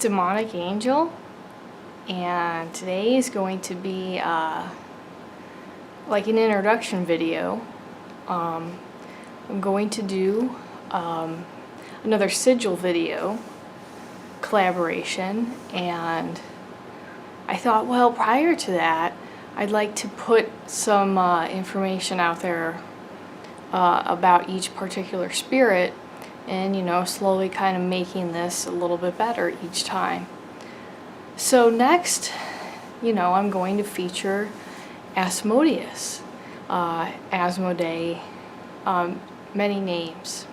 demonic angel, and today is going to be like an introduction video. I'm going to do another sigil video collaboration, and I thought, well, prior to that I'd like to put some information out there about each particular spirit, and slowly kind of making this a little bit better each time. So next, I'm going to feature Asmodeus, Asmoday, many names.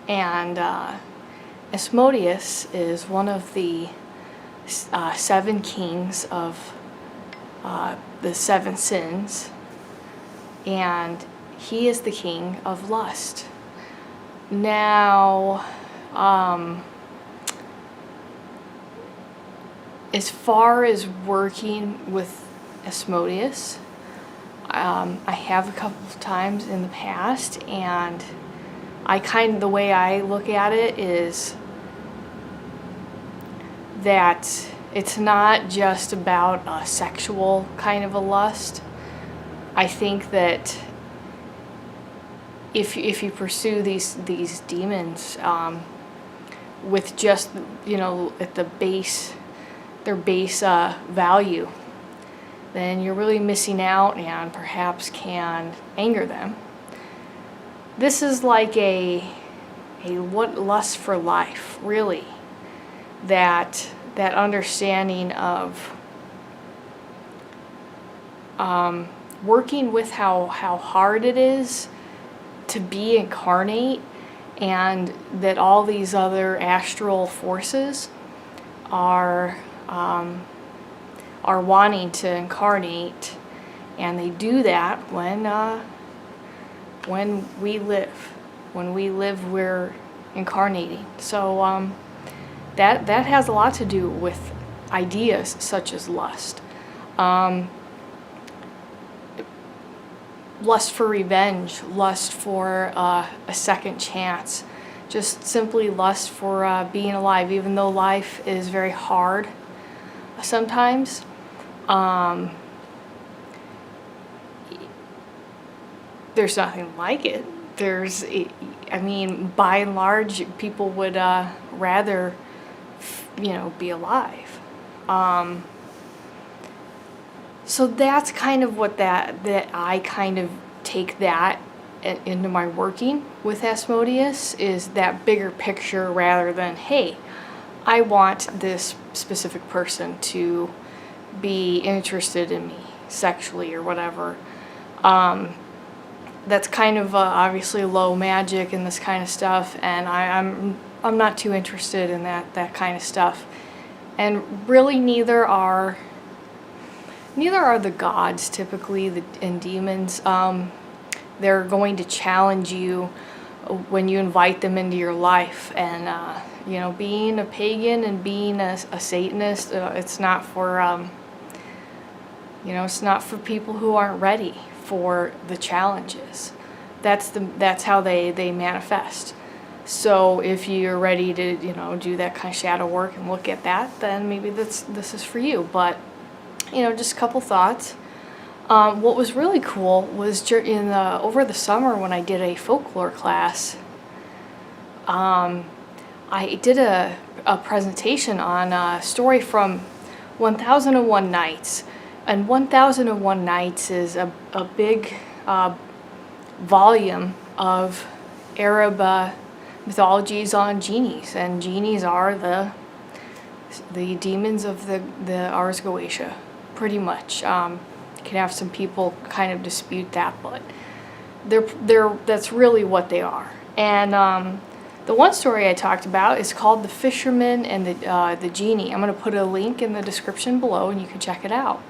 And Asmodeus is one of the 7 kings of the 7 sins, and he is the king of lust. Now, as far as working with Asmodeus, I have a couple of times in the past, and the way I look at it is that it's not just about a sexual kind of a lust. I think that if you pursue these demons with just at the base, their base value, then you're really missing out and perhaps can anger them. This is like a lust for life, really. That understanding of working with how hard it is to be incarnate, and that all these other astral forces are wanting to incarnate, and they do that when we live. When we live, we're incarnating. So that has a lot to do with ideas such as lust. Lust for revenge, lust for a second chance, just simply lust for being alive, even though life is very hard sometimes. There's nothing like it. By and large, people would rather be alive. So that's kind of what that I kind of take that into my working with Asmodeus, is that bigger picture, rather than, hey, I want this specific person to be interested in me sexually or whatever. That's kind of obviously low magic and this kind of stuff, and I'm not too interested in that kind of stuff. And really, neither are the gods typically, and demons. They're going to challenge you when you invite them into your life, and being a pagan and being a Satanist, it's not for it's not for people who aren't ready for the challenges. That's how they manifest. So if you're ready to do that kind of shadow work and look at that, then maybe this is for you. But just a couple thoughts. What was really cool was over the summer when I did a folklore class, I did a presentation on a story from 1001 Nights. And 1001 Nights is a big volume of Arab mythologies on jinnis, and jinnis are the demons of the Ars Goetia, pretty much. You can have some people kind of dispute that, but that's really what they are. And the one story I talked about is called the Fisherman and the Jinni. I'm going to put a link in the description below, and you can check it out.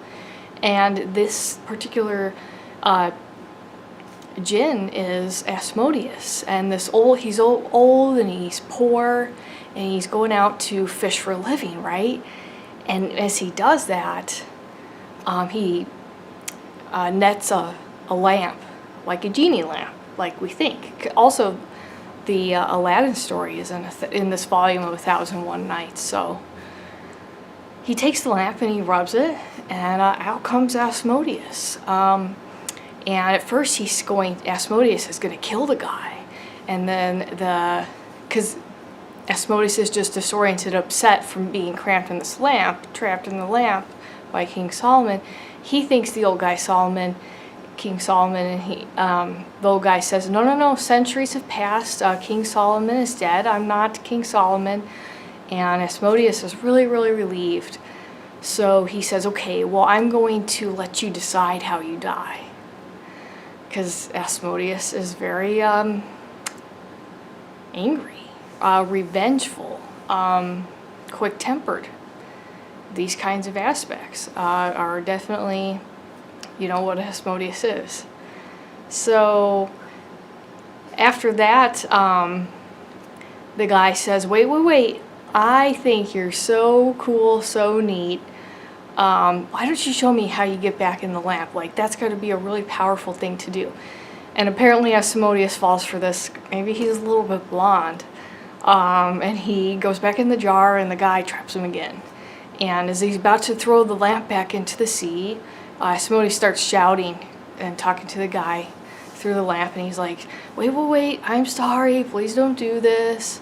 And this particular Jinn is Asmodeus, and he's old and he's poor, and he's going out to fish for a living, right? And as he does that, he nets a lamp, like a genie lamp, like we think. Also, the Aladdin story is in this volume of 1001 Nights. So he takes the lamp and he rubs it, and out comes Asmodeus. And at first Asmodeus is going to kill the guy, and then because Asmodeus is just disoriented, upset from being trapped in the lamp by King Solomon. He thinks the old guy King Solomon, and the old guy says, no, centuries have passed, King Solomon is dead, I'm not King Solomon. And Asmodeus is really, really relieved. So he says, okay, well, I'm going to let you decide how you die. Because Asmodeus is very angry, revengeful, quick-tempered. These kinds of aspects are definitely, what Asmodeus is. So after that, the guy says, wait, I think you're so cool, so neat. Why don't you show me how you get back in the lamp? Like, that's got to be a really powerful thing to do. And apparently Asmodeus falls for this. Maybe he's a little bit blonde. And he goes back in the jar, and the guy traps him again. And as he's about to throw the lamp back into the sea, Asmodeus starts shouting and talking to the guy through the lamp. And he's like, wait, I'm sorry, please don't do this.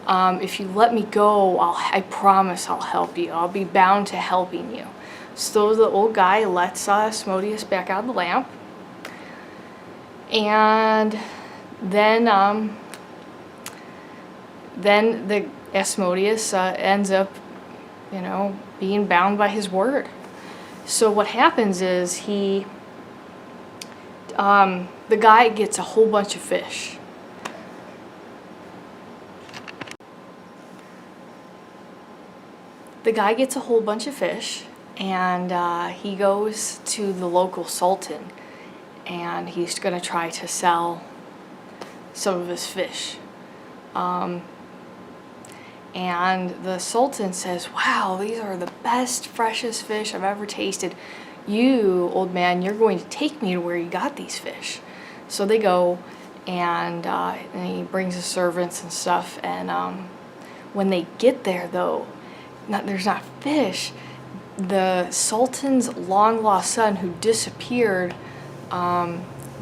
If you let me go, I promise I'll help you. I'll be bound to helping you. So the old guy lets Asmodeus back out of the lamp. And then the Asmodeus ends up, being bound by his word. So what happens is the guy gets a whole bunch of fish. The guy gets a whole bunch of fish, and he goes to the local sultan, and he's going to try to sell some of his fish. And the sultan says, wow, these are the best, freshest fish I've ever tasted. You, old man, you're going to take me to where you got these fish. So they go, and he brings his servants and stuff, and when they get there, though, there's not fish. The sultan's long-lost son, who disappeared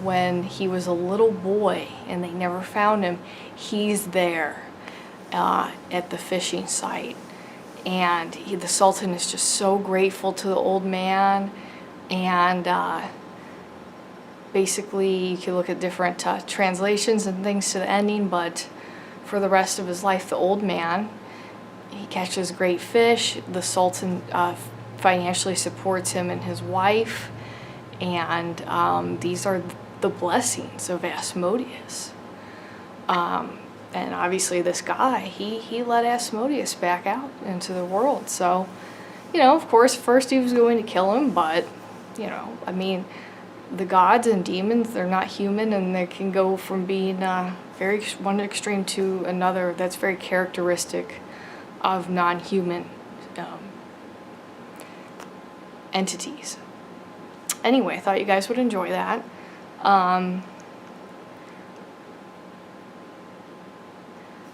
when he was a little boy and they never found him, he's there at the fishing site. And the sultan is just so grateful to the old man. And basically, you can look at different translations and things to the ending, but for the rest of his life, the old man, he catches great fish. The sultan financially supports him and his wife, and these are the blessings of Asmodeus. And obviously this guy, he let Asmodeus back out into the world. So, of course, first he was going to kill him, but, the gods and demons, they're not human, and they can go from being one extreme to another. That's very characteristic of non-human entities. Anyway, I thought you guys would enjoy that.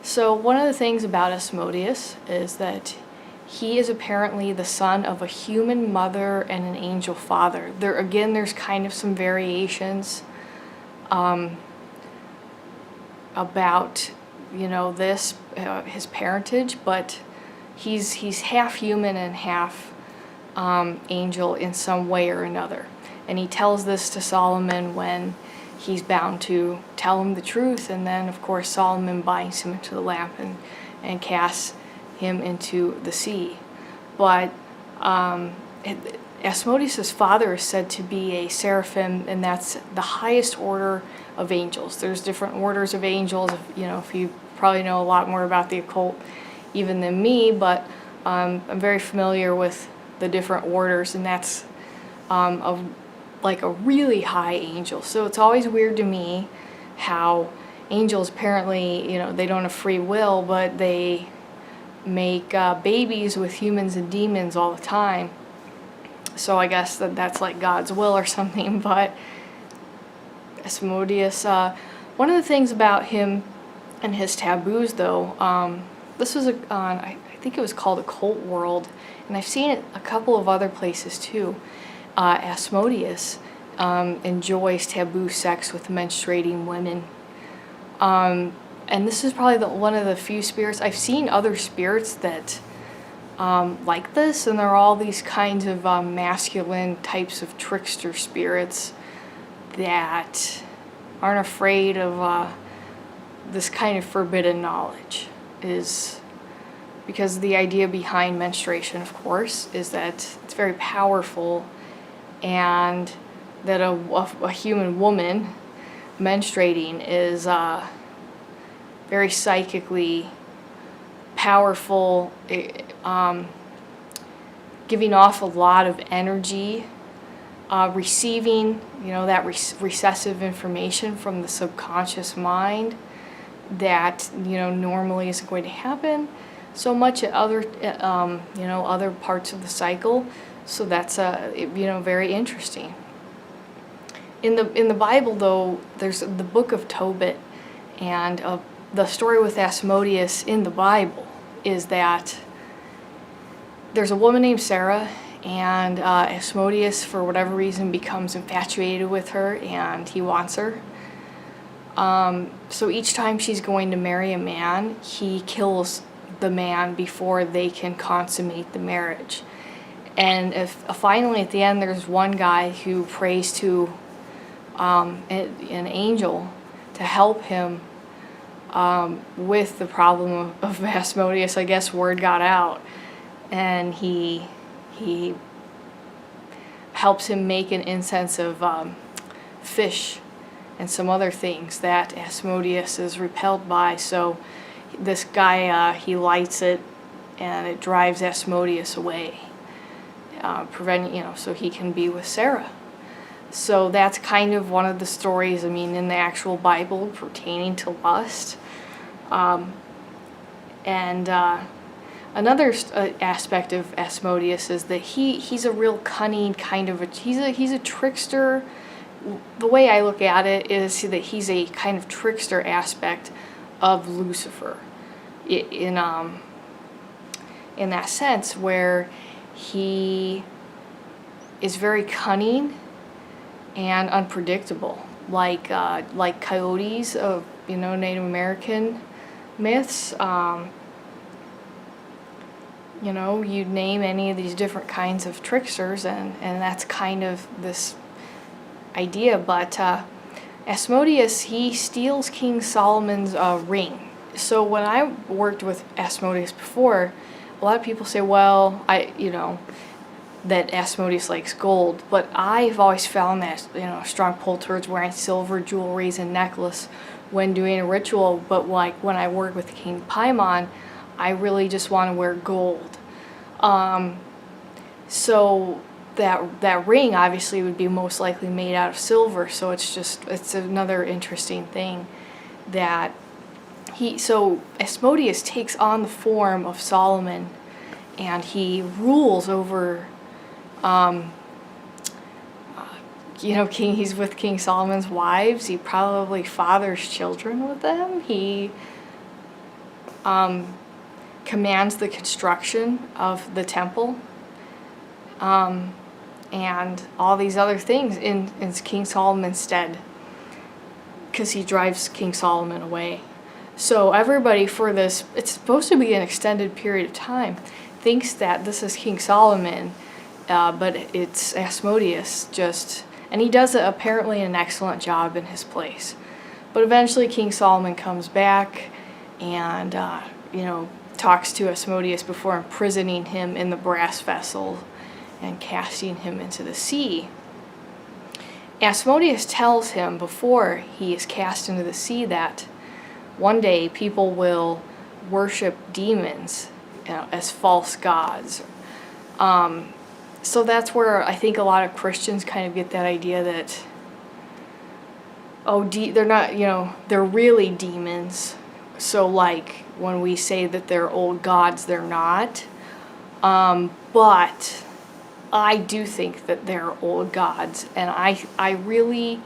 So one of the things about Asmodeus is that he is apparently the son of a human mother and an angel father. There's kind of some variations about his parentage, but he's half human and half angel in some way or another. And he tells this to Solomon when he's bound to tell him the truth, and then of course Solomon binds him into the lamp and casts him into the sea. But Asmodeus' father is said to be a seraphim, and that's the highest order of angels. There's different orders of angels. If you probably know a lot more about the occult even than me, but I'm very familiar with the different orders, and that's like a really high angel. So it's always weird to me how angels apparently, they don't have free will, but they make babies with humans and demons all the time. So I guess that's like God's will or something. But Asmodeus, one of the things about him and his taboos, though. This was on, I think it was called Occult World, and I've seen it a couple of other places too. Asmodeus enjoys taboo sex with menstruating women. And this is probably one of the few spirits. I've seen other spirits that like this, and they're all these kinds of masculine types of trickster spirits that aren't afraid of this kind of forbidden knowledge. Is because the idea behind menstruation, of course, is that it's very powerful, and that a human woman menstruating is very psychically powerful, giving off a lot of energy, receiving, that recessive information from the subconscious mind that, normally isn't going to happen so much at other, other parts of the cycle. So that's, very interesting. In the Bible, though, there's the book of Tobit, and the story with Asmodeus in the Bible is that there's a woman named Sarah, and Asmodeus, for whatever reason, becomes infatuated with her, and he wants her. So each time she's going to marry a man, he kills the man before they can consummate the marriage. And if finally at the end there's one guy who prays to an angel to help him with the problem of Asmodeus, I guess word got out, and he helps him make an incense of fish and some other things that Asmodeus is repelled by. So this guy, he lights it, and it drives Asmodeus away, preventing, so he can be with Sarah. So that's kind of one of the stories, in the actual Bible pertaining to lust. Another aspect of Asmodeus is that he's a real cunning kind of he's a trickster. The way I look at it is that he's a kind of trickster aspect of Lucifer, in that sense, where he is very cunning and unpredictable, like coyotes of Native American myths. You name any of these different kinds of tricksters, and that's kind of this idea. But Asmodeus, he steals King Solomon's ring. So when I worked with Asmodeus before, a lot of people say, well, that Asmodeus likes gold, but I've always found that, a strong pull towards wearing silver jewelries and necklace when doing a ritual. But like when I work with King Paimon, I really just want to wear gold. So that ring obviously would be most likely made out of silver. So it's another interesting thing that so Asmodeus takes on the form of Solomon, and he rules over, he's with King Solomon's wives. He probably fathers children with them. He commands the construction of the temple, and all these other things in King Solomon's stead, because he drives King Solomon away. So everybody for this, it's supposed to be an extended period of time, thinks that this is King Solomon, but it's Asmodeus and he does apparently an excellent job in his place. But eventually King Solomon comes back and, talks to Asmodeus before imprisoning him in the brass vessel and casting him into the sea. Asmodeus tells him before he is cast into the sea that one day people will worship demons, as false gods. So that's where I think a lot of Christians kind of get that idea that, they're not, they're really demons. So like when we say that they're old gods, they're not. But I do think that they're old gods, and I really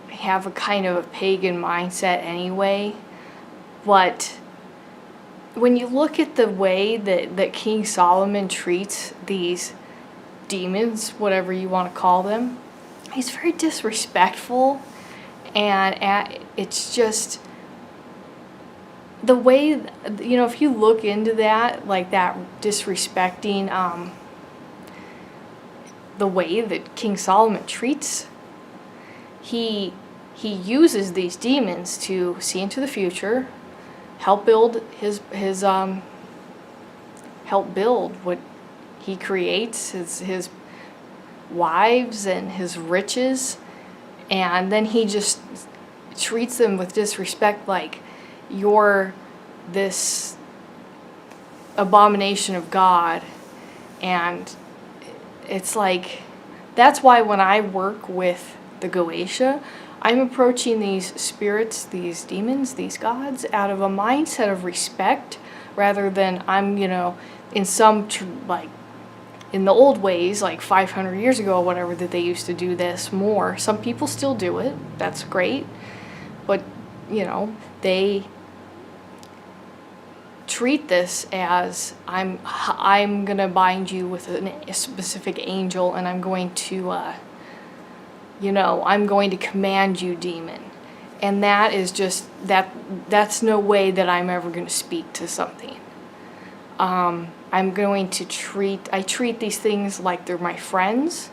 have a kind of a pagan mindset anyway. But when you look at the way that King Solomon treats these demons, whatever you want to call them, he's very disrespectful, and it's just the way, you know, if you look into that, like that disrespecting, the way that King Solomon treats, he uses these demons to see into the future, help build help build what he creates, his wives and his riches, and then he just treats them with disrespect, like you're this abomination of God. And it's like, that's why when I work with the Goetia, I'm approaching these spirits, these demons, these gods out of a mindset of respect, rather than I'm, you know, in some like in the old ways, like 500 years ago or whatever, that they used to do this more. Some people still do it. That's great. But, you know, they treat this as I'm going to bind you with a specific angel, and I'm going to, you know, I'm going to command you, demon. And that is just, that's no way that I'm ever going to speak to something. I'm going to I treat these things like they're my friends.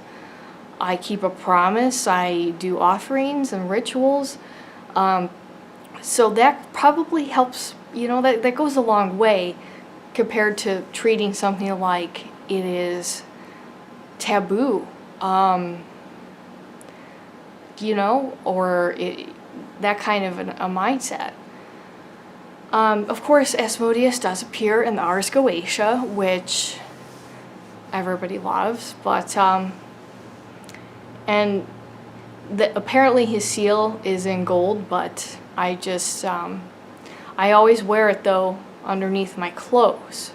I keep a promise. I do offerings and rituals. So that probably helps, you know, that goes a long way compared to treating something like it is taboo, you know, or that kind of a mindset. Of course, Asmodeus does appear in the Ars Goetia, which everybody loves, but and apparently his seal is in gold, but I just I always wear it though underneath my clothes.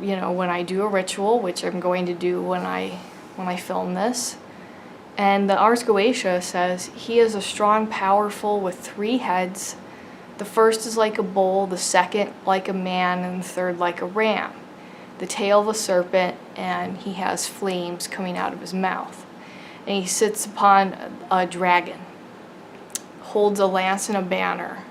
You know, when I do a ritual, which I'm going to do when I film this. And the Ars Goetia says he is a strong, powerful with 3 heads. The first is like a bull, the second like a man, and the third like a ram. The tail of a serpent, and he has flames coming out of his mouth. And he sits upon a dragon, holds a lance and a banner,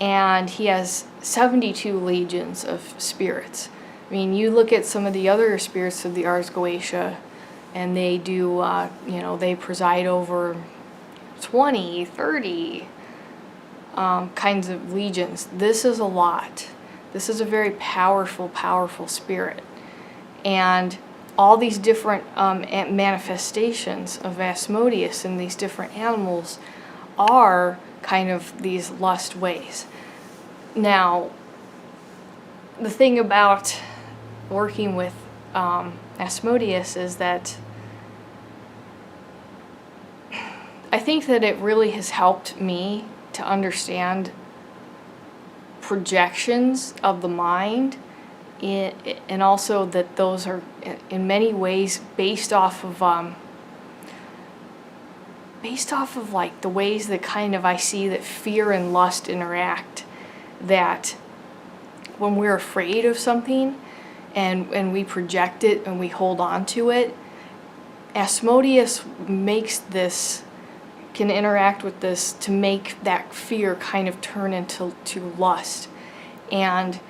and he has 72 legions of spirits. I mean, you look at some of the other spirits of the Ars Goetia, and they do, you know, they preside over 20, 30 kinds of legions. This is a lot. This is a very powerful, powerful spirit. And all these different manifestations of Asmodeus and these different animals are kind of these lust ways. Now, the thing about working with Asmodeus is that I think that it really has helped me to understand projections of the mind, and also that those are in many ways based off of like the ways that kind of I see that fear and lust interact. That when we're afraid of something and we project it and we hold on to it, Asmodeus can interact with this to make that fear kind of turn into lust. And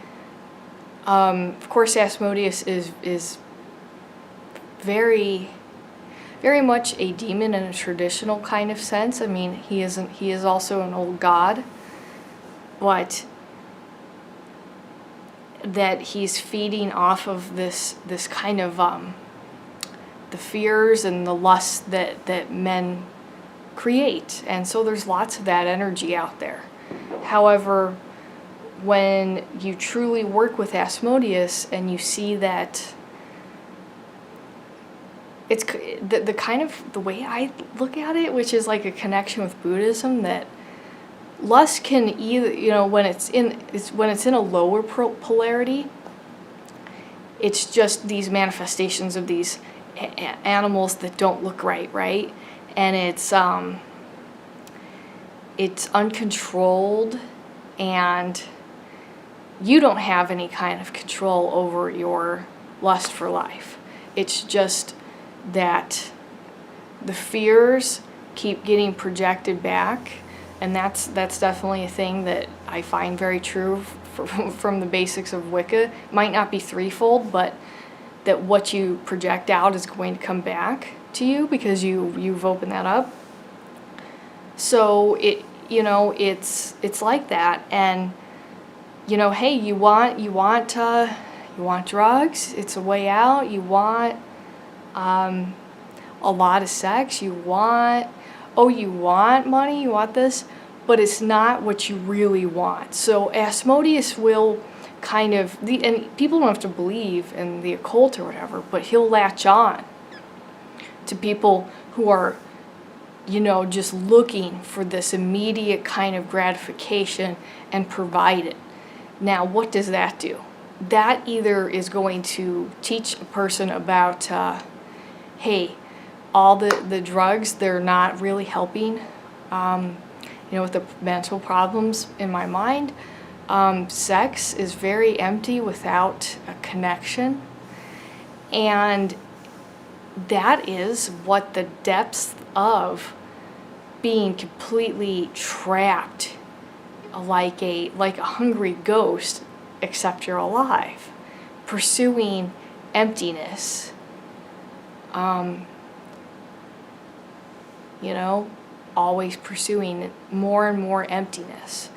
of course Asmodeus is very, very much a demon in a traditional kind of sense. I mean, he is also an old god, but that he's feeding off of this kind of the fears and the lust that men create. And so there's lots of that energy out there. However, when you truly work with Asmodeus and you see that it's the kind of the way I look at it, which is like a connection with Buddhism, that lust can either, you know, when it's in a lower polarity, it's just these manifestations of these animals that don't look right, and it's it's uncontrolled, and you don't have any kind of control over your lust for life. It's just that the fears keep getting projected back, and that's definitely a thing that I find very true from the basics of Wicca. It might not be threefold, but that what you project out is going to come back to you because you've opened that up. So it's like that. And hey, you want drugs, it's a way out. You want a lot of sex, you want money, you want this, but it's not what you really want. So Asmodeus will kind of, and people don't have to believe in the occult or whatever, but he'll latch on to people who are, just looking for this immediate kind of gratification and provide it. Now, what does that do? That either is going to teach a person about, hey, all the drugs, they're not really helping, with the mental problems in my mind. Sex is very empty without a connection. And that is what the depths of being completely trapped, like a hungry ghost, except you're alive, pursuing emptiness. Always pursuing more and more emptiness.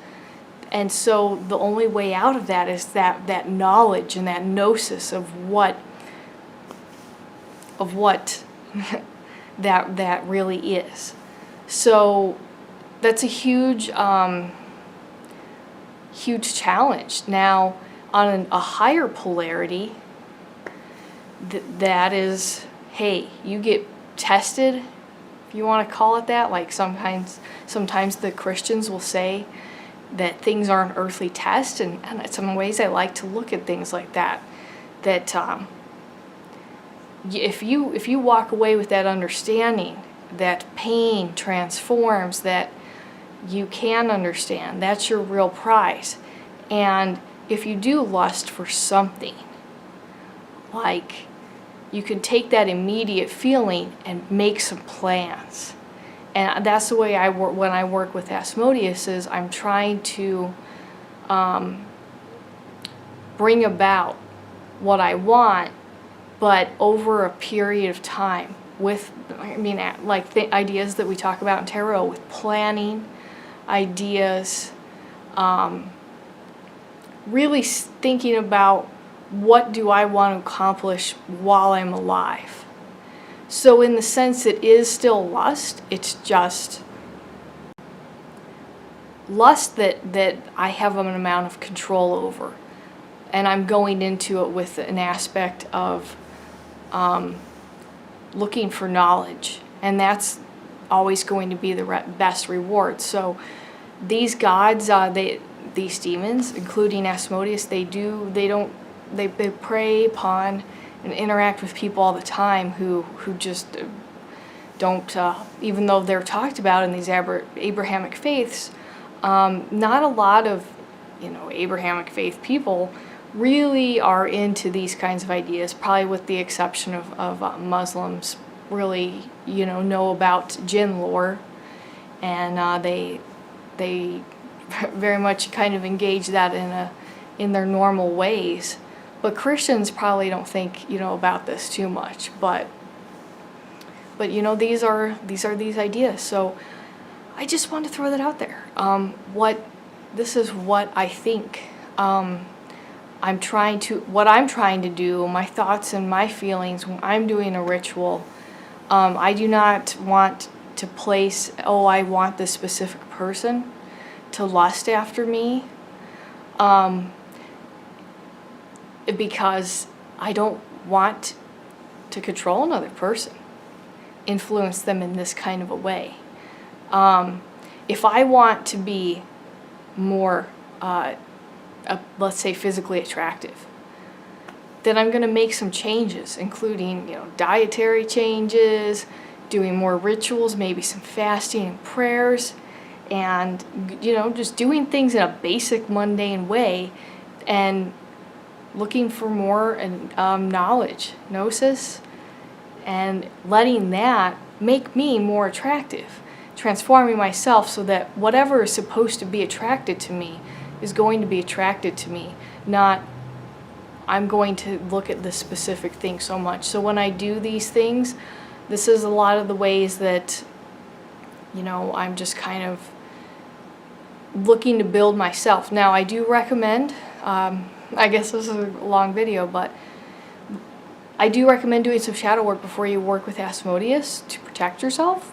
And so the only way out of that is that knowledge and that gnosis of what that really is. So that's a huge huge challenge. Now, on a higher polarity, that is, hey, you get tested, if you want to call it that. Like sometimes the Christians will say that things are an earthly test, and in some ways I like to look at things like that. That if you walk away with that understanding that pain transforms, that you can understand, that's your real prize. And if you do lust for something, like, you can take that immediate feeling and make some plans. And that's the way I work when I work with Asmodeus. Is I'm trying to bring about what I want, but over a period of time, with, like the ideas that we talk about in tarot, with planning, ideas, really thinking about what do I want to accomplish while I'm alive. So in the sense, it is still lust. It's just lust that I have an amount of control over. And I'm going into it with an aspect of looking for knowledge. And that's always going to be the best reward. So these gods, these demons, including Asmodeus, they prey upon and interact with people all the time who just don't, even though they're talked about in these Abrahamic faiths, not a lot of, Abrahamic faith people really are into these kinds of ideas, probably with the exception of Muslims really, know about Jinn lore, and they very much kind of engage that in their normal ways. But Christians probably don't think, about this too much. But these are these ideas. So I just want to throw that out there. This is what I think. I'm trying to do, my thoughts and my feelings when I'm doing a ritual. I do not want to place, I want this specific person to lust after me. Because I don't want to control another person, influence them in this kind of a way. If I want to be more, let's say, physically attractive, then I'm going to make some changes, including, dietary changes, doing more rituals, maybe some fasting and prayers, and, you know, just doing things in a basic, mundane way, and looking for more knowledge, gnosis, and letting that make me more attractive, transforming myself so that whatever is supposed to be attracted to me is going to be attracted to me, not I'm going to look at this specific thing so much. So when I do these things, this is a lot of the ways that, you know, I'm just kind of looking to build myself. Now, I do recommend, I guess this is a long video, but I do recommend doing some shadow work before you work with Asmodeus to protect yourself.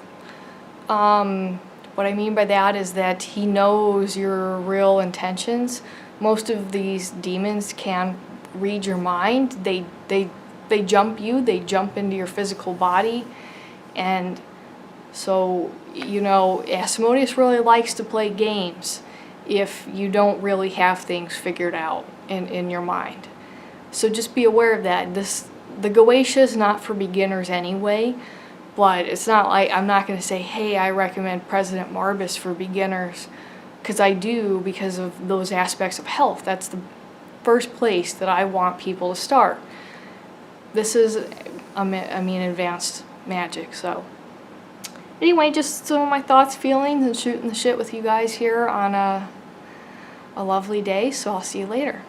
What I mean by that is that he knows your real intentions. Most of these demons can read your mind. They jump you, they jump into your physical body, and so, you know, Asmodeus really likes to play games if you don't really have things figured out in your mind. So just be aware of that. The Goetia is not for beginners anyway, but it's not like I'm not going to say, hey, I recommend President Marbus for beginners, because I do, because of those aspects of health. That's the first place that I want people to start. This is, I mean, advanced magic. So anyway, just some of my thoughts, feelings, and shooting the shit with you guys here on a lovely day. So I'll see you later.